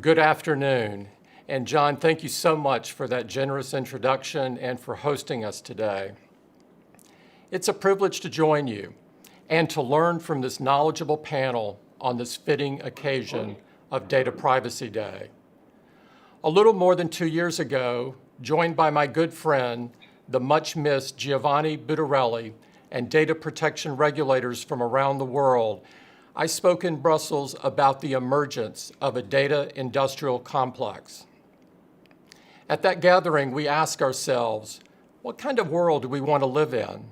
Good afternoon. And John, thank you so much for that generous introduction and for hosting us today. It's a privilege to join you and to learn from this knowledgeable panel on this fitting occasion of Data Privacy Day. A little more than 2 years ago, joined by my good friend, the much-missed Giovanni Butarelli, and data protection regulators from around the world, I spoke in Brussels about the emergence of a data industrial complex. At that gathering, we asked ourselves, what kind of world do we want to live in?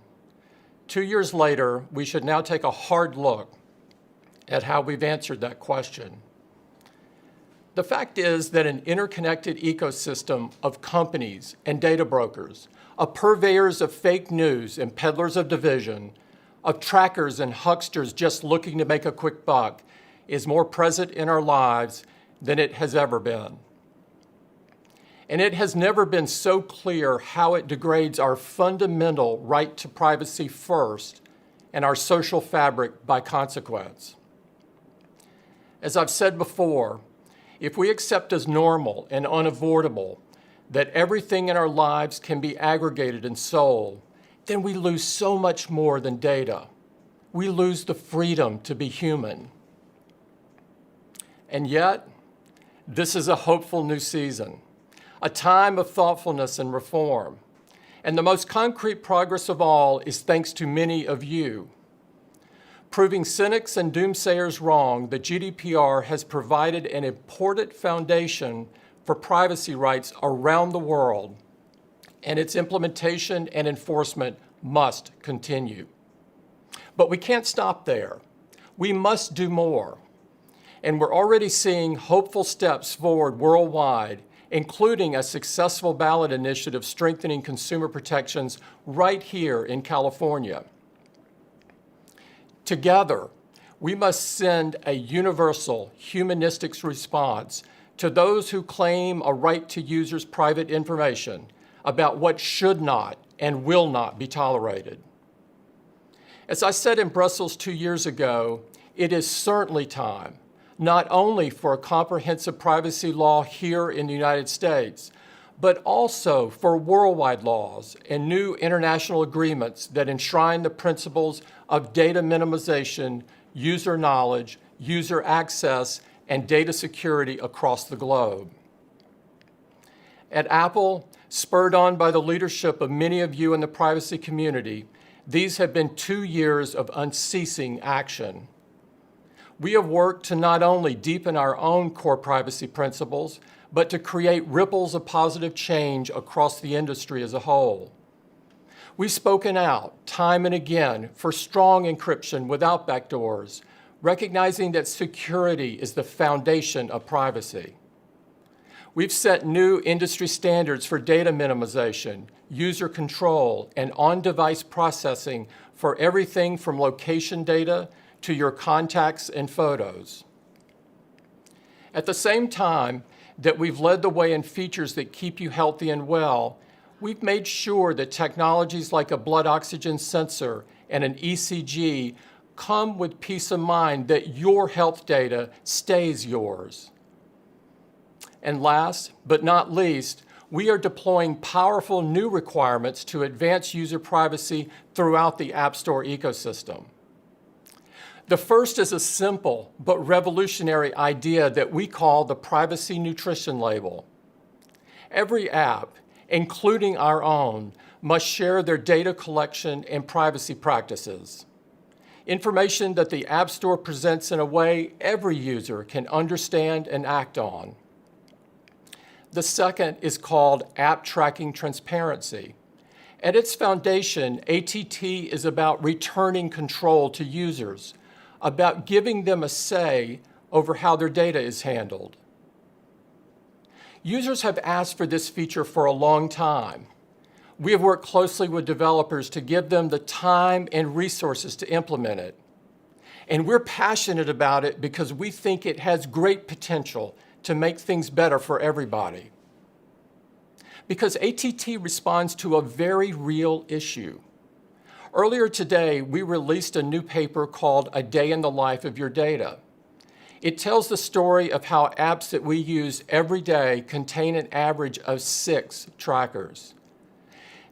2 years later, we should now take a hard look at how we've answered that question. The fact is that an interconnected ecosystem of companies and data brokers, of purveyors of fake news and peddlers of division, of trackers and hucksters just looking to make a quick buck, is more present in our lives than it has ever been. And it has never been so clear how it degrades our fundamental right to privacy first and our social fabric by consequence. As I've said before, if we accept as normal and unavoidable that everything in our lives can be aggregated and sold, then we lose so much more than data. We lose the freedom to be human. And yet, this is a hopeful new season, a time of thoughtfulness and reform. And the most concrete progress of all is thanks to many of you. Proving cynics and doomsayers wrong, the GDPR has provided an important foundation for privacy rights around the world, and its implementation and enforcement must continue. But we can't stop there. We must do more. And we're already seeing hopeful steps forward worldwide, including a successful ballot initiative strengthening consumer protections right here in California. Together, we must send a universal humanistic response to those who claim a right to users' private information about what should not and will not be tolerated. As I said in Brussels 2 years ago, it is certainly time, not only for a comprehensive privacy law here in the United States, but also for worldwide laws and new international agreements that enshrine the principles of data minimization, user knowledge, user access, and data security across the globe. At Apple, spurred on by the leadership of many of you in the privacy community, these have been 2 years of unceasing action. We have worked to not only deepen our own core privacy principles, but to create ripples of positive change across the industry as a whole. We've spoken out time and again for strong encryption without backdoors, recognizing that security is the foundation of privacy. We've set new industry standards for data minimization, user control, and on-device processing for everything from location data to your contacts and photos. At the same time that we've led the way in features that keep you healthy and well, we've made sure that technologies like a blood oxygen sensor and an ECG come with peace of mind that your health data stays yours. And last but not least, we are deploying powerful new requirements to advance user privacy throughout the App Store ecosystem. The first is a simple but revolutionary idea that we call the privacy nutrition label. Every app, including our own, must share their data collection and privacy practices. Information that the App Store presents in a way every user can understand and act on. The second is called App Tracking Transparency. At its foundation, ATT is about returning control to users, about giving them a say over how their data is handled. Users have asked for this feature for a long time. We have worked closely with developers to give them the time and resources to implement it. And we're passionate about it because we think it has great potential to make things better for everybody. Because ATT responds to a very real issue. Earlier today, we released a new paper called A Day in the Life of Your Data. It tells the story of how apps that we use every day contain an average of 6 trackers.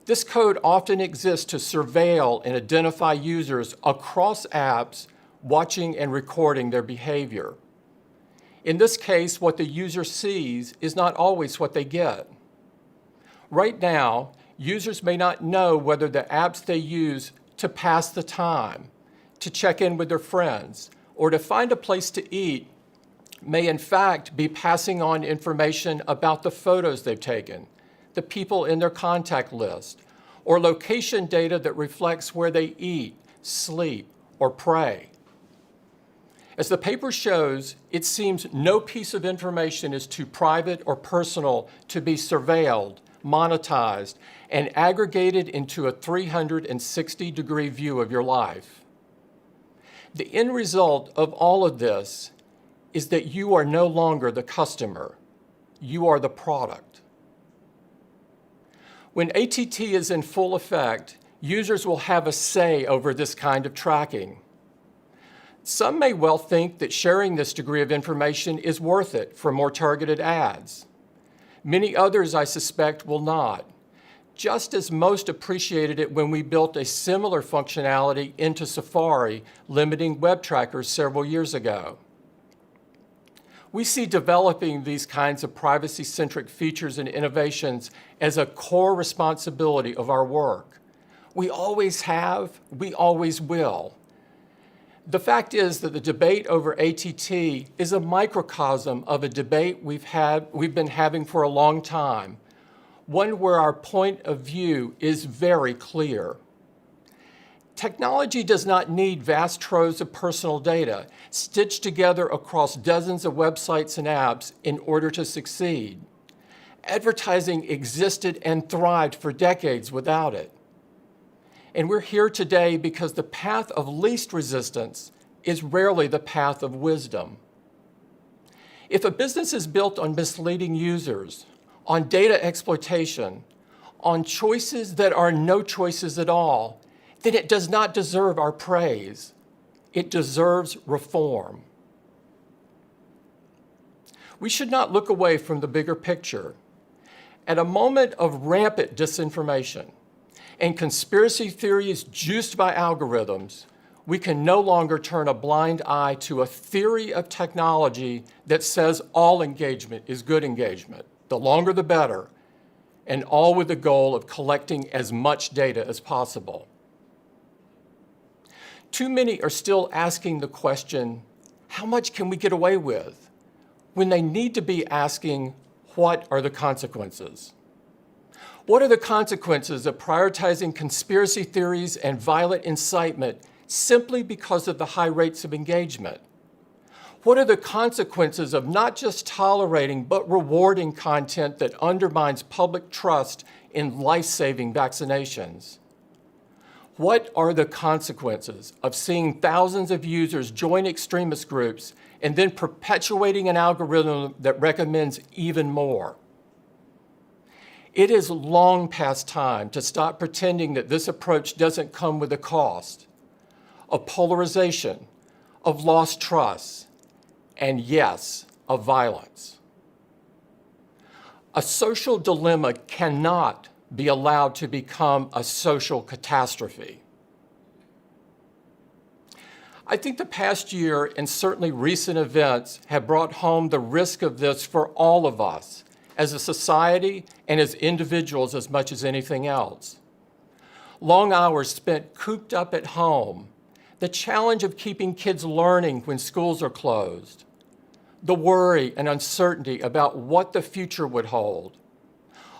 This code often exists to surveil and identify users across apps watching and recording their behavior. In this case, what the user sees is not always what they get. Right now, users may not know whether the apps they use to pass the time, to check in with their friends, or to find a place to eat may in fact be passing on information about the photos they've taken, the people in their contact list, or location data that reflects where they eat, sleep, or pray. As the paper shows, it seems no piece of information is too private or personal to be surveilled, monetized, and aggregated into a 360-degree view of your life. The end result of all of this is that you are no longer the customer. You are the product. When ATT is in full effect, users will have a say over this kind of tracking. Some may well think that sharing this degree of information is worth it for more targeted ads. Many others, I suspect, will not, just as most appreciated it when we built a similar functionality into Safari, limiting web trackers several years ago. We see developing these kinds of privacy-centric features and innovations as a core responsibility of our work. We always have, we always will. The fact is that the debate over ATT is a microcosm of a debate we've been having for a long time, one where our point of view is very clear. Technology does not need vast troves of personal data stitched together across dozens of websites and apps in order to succeed. Advertising existed and thrived for decades without it. And we're here today because the path of least resistance is rarely the path of wisdom. If a business is built on misleading users, on data exploitation, on choices that are no choices at all, then it does not deserve our praise. It deserves reform. We should not look away from the bigger picture. At a moment of rampant disinformation and conspiracy theories juiced by algorithms, we can no longer turn a blind eye to a theory of technology that says all engagement is good engagement, the longer the better, and all with the goal of collecting as much data as possible. Too many are still asking the question, how much can we get away with? When they need to be asking, what are the consequences? What are the consequences of prioritizing conspiracy theories and violent incitement simply because of the high rates of engagement? What are the consequences of not just tolerating but rewarding content that undermines public trust in life-saving vaccinations? What are the consequences of seeing thousands of users join extremist groups and then perpetuating an algorithm that recommends even more? It is long past time to stop pretending that this approach doesn't come with a cost of polarization, of lost trust, and yes, of violence. A social dilemma cannot be allowed to become a social catastrophe. I think the past year and certainly recent events have brought home the risk of this for all of us, as a society and as individuals as much as anything else. Long hours spent cooped up at home, the challenge of keeping kids learning when schools are closed, the worry and uncertainty about what the future would hold.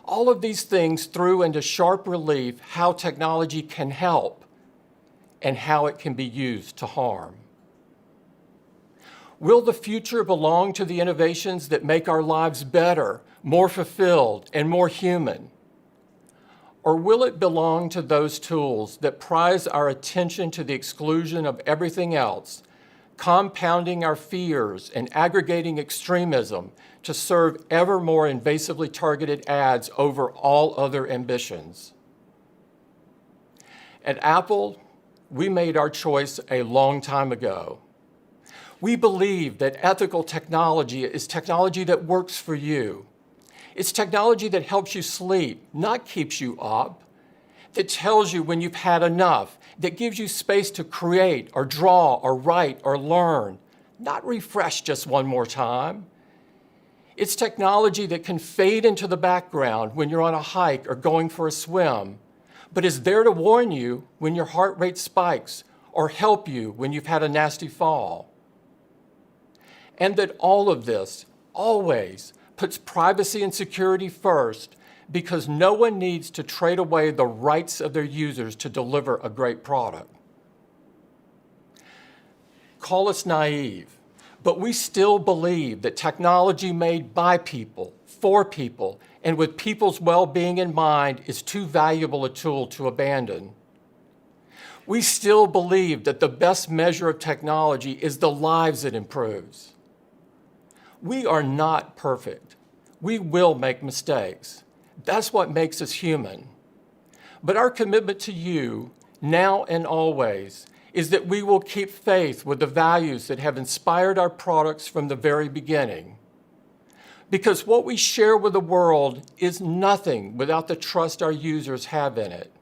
All of these things threw into sharp relief how technology can help and how it can be used to harm. Will the future belong to the innovations that make our lives better, more fulfilled, and more human? Or will it belong to those tools that prize our attention to the exclusion of everything else, compounding our fears and aggregating extremism to serve ever more invasively targeted ads over all other ambitions? At Apple, we made our choice a long time ago. We believe that ethical technology is technology that works for you. It's technology that helps you sleep, not keeps you up, that tells you when you've had enough, that gives you space to create or draw or write or learn, not refresh just one more time. It's technology that can fade into the background when you're on a hike or going for a swim, but is there to warn you when your heart rate spikes or help you when you've had a nasty fall. And that all of this always puts privacy and security first because no one needs to trade away the rights of their users to deliver a great product. Call us naive, but we still believe that technology made by people, for people, and with people's well-being in mind is too valuable a tool to abandon. We still believe that the best measure of technology is the lives it improves. We are not perfect. We will make mistakes. That's what makes us human. But our commitment to you, now and always, is that we will keep faith with the values that have inspired our products from the very beginning. Because what we share with the world is nothing without the trust our users have in it.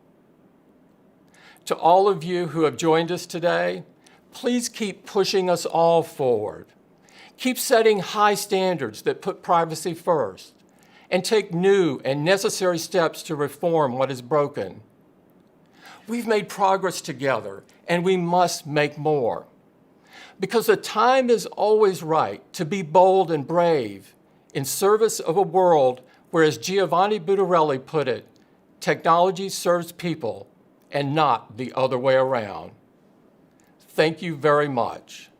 To all of you who have joined us today, please keep pushing us all forward. Keep setting high standards that put privacy first, and take new and necessary steps to reform what is broken. We've made progress together, and we must make more. Because the time is always right to be bold and brave in service of a world where, as Giovanni Butarelli put it, technology serves people and not the other way around. Thank you very much.